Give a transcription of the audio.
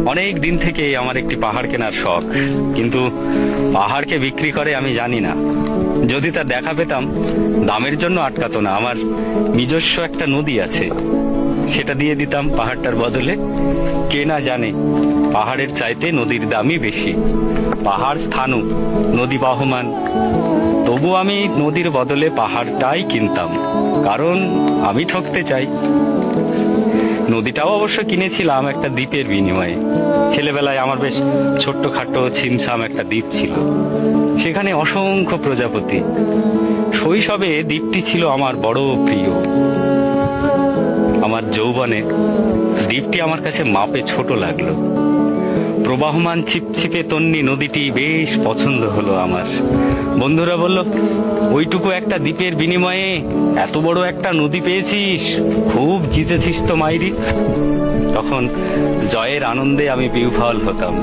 অনেক দিন থেকে আমার একটি পাহাড় কেনার শখ, কিন্তু পাহাড়কে বিক্রি করে আমি জানি না। যদি তার দেখা পেতাম, দামের জন্য আটকাতো না। আমার নিজস্ব একটা নদী আছে, সেটা দিয়ে দিতাম পাহাড়টার বদলে। কে না জানে পাহাড়ের চাইতে নদীর দামই বেশি। পাহাড় স্থানু, নদী বহমান, তবু আমি নদীর বদলে পাহাড়টাই কিনতাম, কারণ আমি ঠকতে চাই। নদীটাও অবশ্য কিনেছিলাম একটা দ্বীপের বিনিময়ে। ছেলেবেলায় আমার বেশ ছোট্টখাটো ছিমছাম একটা দ্বীপ ছিল, সেখানে অসংখ্য প্রজাপতি। শৈশবে দ্বীপটি ছিল আমার বড় প্রিয়। আমার যৌবনে দ্বীপটি আমার কাছে মাপে ছোট লাগলো। প্রবাহমান ছিপছিপে তন্নি নদীটি বেশ পছন্দ হলো আমার। বন্ধুরা বলল, ওইটুকু একটা দ্বীপের বিনিময়ে এত বড় একটা নদী পেয়েছিস, খুব জিতেছিস তো মাইরি। তখন জয়ের আনন্দে আমি বিহ্বল হতাম।